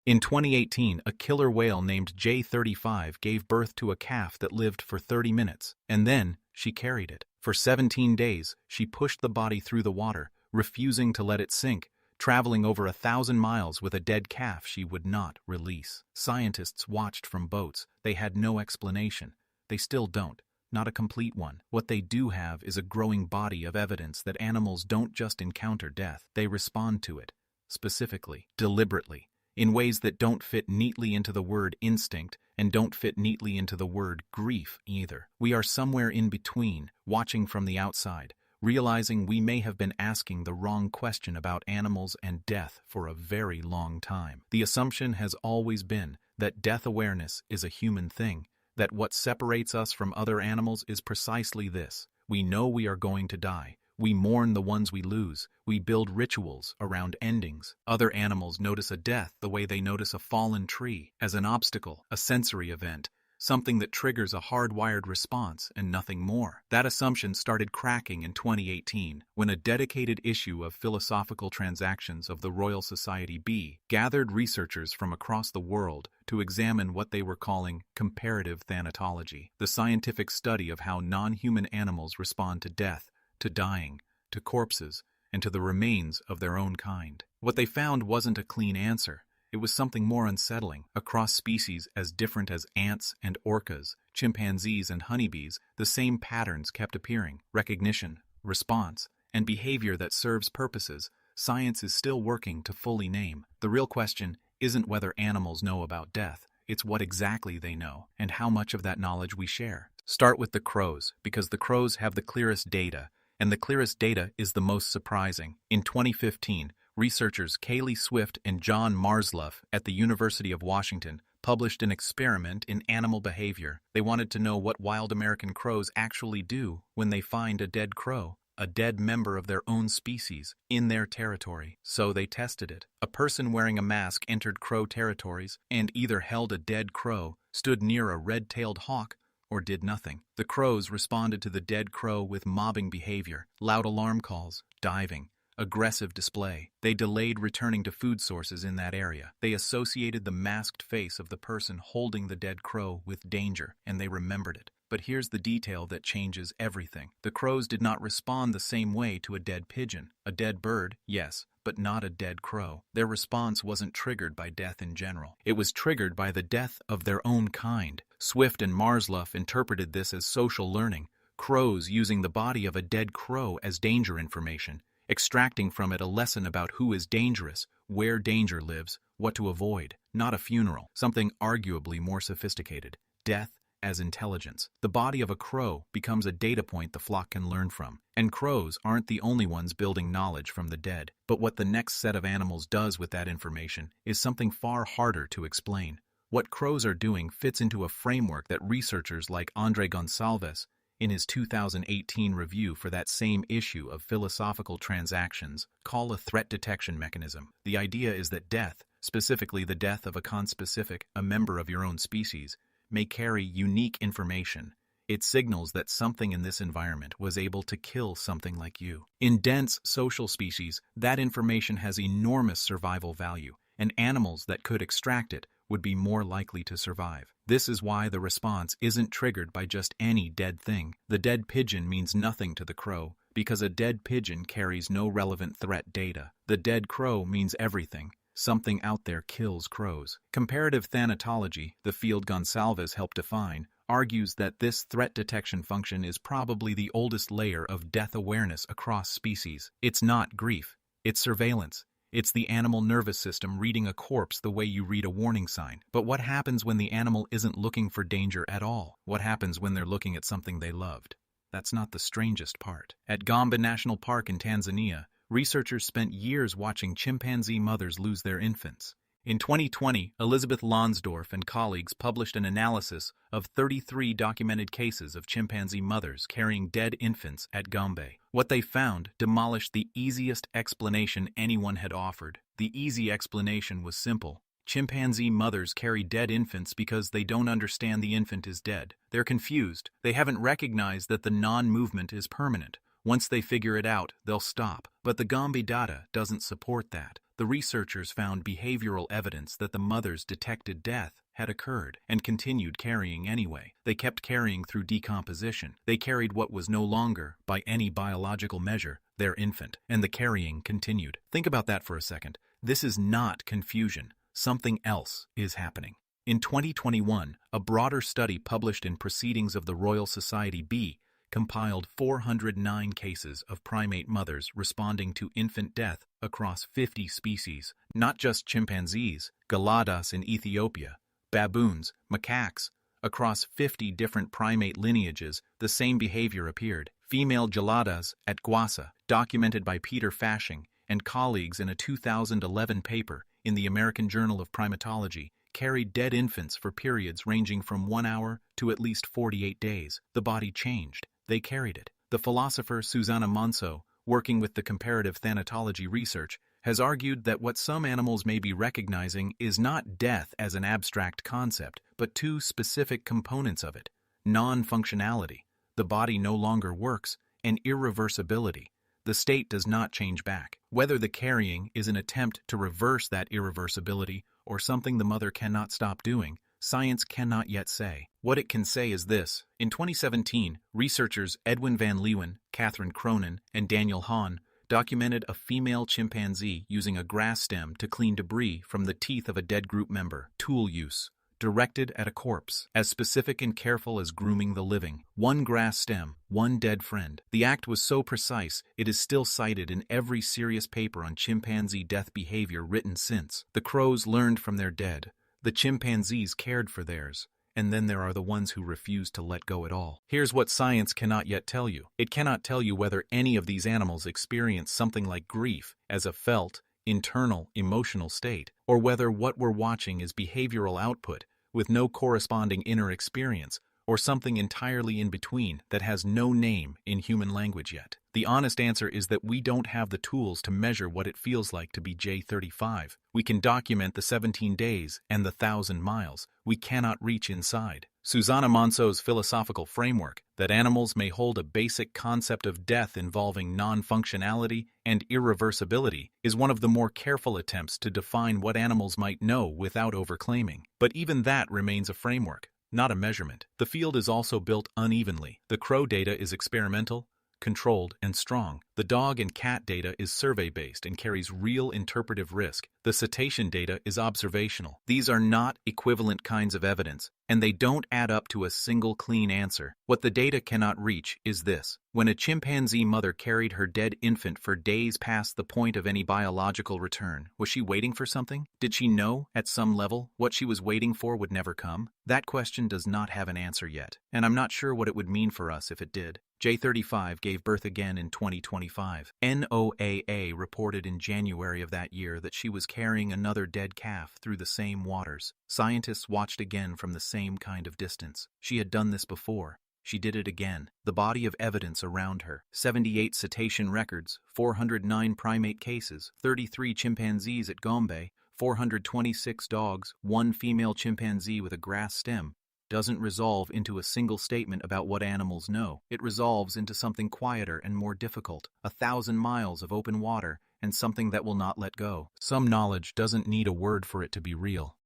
In 2018, a killer whale named J35 gave birth to a calf that lived for 30 minutes, and then she carried it. For 17 days, she pushed the body through the water, refusing to let it sink, traveling over 1,000 miles with a dead calf she would not release. Scientists watched from boats. They had no explanation. They still don't. Not a complete one. What they do have is a growing body of evidence that animals don't just encounter death, they respond to it, specifically, deliberately, in ways that don't fit neatly into the word instinct and don't fit neatly into the word grief either. We are somewhere in between, watching from the outside, realizing we may have been asking the wrong question about animals and death for a very long time. The assumption has always been that death awareness is a human thing, that what separates us from other animals is precisely this. We know we are going to die. We mourn the ones we lose. We build rituals around endings. Other animals notice a death the way they notice a fallen tree, as an obstacle, a sensory event, something that triggers a hardwired response and nothing more. That assumption started cracking in 2018 when a dedicated issue of Philosophical Transactions of the Royal Society B gathered researchers from across the world to examine what they were calling comparative thanatology, the scientific study of how non-human animals respond to death, to dying, to corpses, and to the remains of their own kind. What they found wasn't a clean answer. It was something more unsettling. Across species as different as ants and orcas, chimpanzees and honeybees, the same patterns kept appearing: recognition, response, and behavior that serves purposes science is still working to fully name. The real question isn't whether animals know about death, it's what exactly they know, and how much of that knowledge we share. Start with the crows, because the crows have the clearest data, and the clearest data is the most surprising. In 2015, researchers Kaeli Swift and John Marzluff at the University of Washington published an experiment in animal behavior. They wanted to know what wild American crows actually do when they find a dead crow, a dead member of their own species, in their territory. So they tested it. A person wearing a mask entered crow territories and either held a dead crow, stood near a red-tailed hawk, or did nothing. The crows responded to the dead crow with mobbing behavior, loud alarm calls, diving, aggressive display. They delayed returning to food sources in that area. They associated the masked face of the person holding the dead crow with danger, and they remembered it. But here's the detail that changes everything. The crows did not respond the same way to a dead pigeon. A dead bird, yes, but not a dead crow. Their response wasn't triggered by death in general. It was triggered by the death of their own kind. Swift and Marzluff interpreted this as social learning, crows using the body of a dead crow as danger information, extracting from it a lesson about who is dangerous, where danger lives, what to avoid. Not a funeral, something arguably more sophisticated: death as intelligence. The body of a crow becomes a data point the flock can learn from. And crows aren't the only ones building knowledge from the dead. But what the next set of animals does with that information is something far harder to explain. What crows are doing fits into a framework that researchers like Andre Gonçalves, in his 2018 review for that same issue of Philosophical Transactions, call a threat detection mechanism. The idea is that death, specifically the death of a conspecific, a member of your own species, may carry unique information. It signals that something in this environment was able to kill something like you. In dense social species, that information has enormous survival value, and animals that could extract it would be more likely to survive. This is why the response isn't triggered by just any dead thing. The dead pigeon means nothing to the crow, because a dead pigeon carries no relevant threat data. The dead crow means everything. Something out there kills crows. Comparative thanatology, the field Gonçalves helped define, argues that this threat detection function is probably the oldest layer of death awareness across species. It's not grief, it's surveillance. It's the animal nervous system reading a corpse the way you read a warning sign. But what happens when the animal isn't looking for danger at all? What happens when they're looking at something they loved? That's not the strangest part. At Gombe National Park in Tanzania, researchers spent years watching chimpanzee mothers lose their infants. In 2020, Elizabeth Lonsdorf and colleagues published an analysis of 33 documented cases of chimpanzee mothers carrying dead infants at Gombe. What they found demolished the easiest explanation anyone had offered. The easy explanation was simple. Chimpanzee mothers carry dead infants because they don't understand the infant is dead. They're confused. They haven't recognized that the non-movement is permanent. Once they figure it out, they'll stop. But the Gombe data doesn't support that. The researchers found behavioral evidence that the mother's detected death had occurred and continued carrying anyway. They kept carrying through decomposition. They carried what was no longer, by any biological measure, their infant, and the carrying continued. Think about that for a second. This is not confusion. Something else is happening. In 2021, a broader study published in Proceedings of the Royal Society B compiled 409 cases of primate mothers responding to infant death across 50 species, not just chimpanzees, geladas in Ethiopia, baboons, macaques. Across 50 different primate lineages, the same behavior appeared. Female geladas at Guasa, documented by Peter Fashing and colleagues in a 2011 paper in the American Journal of Primatology, carried dead infants for periods ranging from 1 hour to at least 48 days. The body changed. They carried it. The philosopher Susana Monsó, working with the comparative thanatology research, has argued that what some animals may be recognizing is not death as an abstract concept, but two specific components of it: non-functionality, the body no longer works, and irreversibility, the state does not change back. Whether the carrying is an attempt to reverse that irreversibility or something the mother cannot stop doing, science cannot yet say. What it can say is this: in 2017, researchers Edwin van Leeuwen, Catherine Cronin, and Daniel Hahn documented a female chimpanzee using a grass stem to clean debris from the teeth of a dead group member. Tool use, directed at a corpse, as specific and careful as grooming the living. One grass stem, one dead friend. The act was so precise, it is still cited in every serious paper on chimpanzee death behavior written since. The crows learned from their dead. The chimpanzees cared for theirs. And then there are the ones who refuse to let go at all. Here's what science cannot yet tell you. It cannot tell you whether any of these animals experience something like grief as a felt, internal, emotional state, or whether what we're watching is behavioral output with no corresponding inner experience, or something entirely in between that has no name in human language yet. The honest answer is that we don't have the tools to measure what it feels like to be J35. We can document the 17 days and the 1,000 miles. We cannot reach inside. Susana Monsó's philosophical framework that animals may hold a basic concept of death involving non-functionality and irreversibility is one of the more careful attempts to define what animals might know without overclaiming. But even that remains a framework, not a measurement. The field is also built unevenly. The crow data is experimental, controlled, and strong. The dog and cat data is survey-based and carries real interpretive risk. The cetacean data is observational. These are not equivalent kinds of evidence, and they don't add up to a single clean answer. What the data cannot reach is this: when a chimpanzee mother carried her dead infant for days past the point of any biological return, was she waiting for something? Did she know, at some level, what she was waiting for would never come? That question does not have an answer yet, and I'm not sure what it would mean for us if it did. J35 gave birth again in 2025. NOAA reported in January of that year that she was carrying another dead calf through the same waters. Scientists watched again from the same kind of distance. She had done this before. She did it again. The body of evidence around her: 78 cetacean records, 409 primate cases, 33 chimpanzees at Gombe, 426 dogs, 1 female chimpanzee with a grass stem, doesn't resolve into a single statement about what animals know. It resolves into something quieter and more difficult: 1,000 miles of open water and something that will not let go. Some knowledge doesn't need a word for it to be real.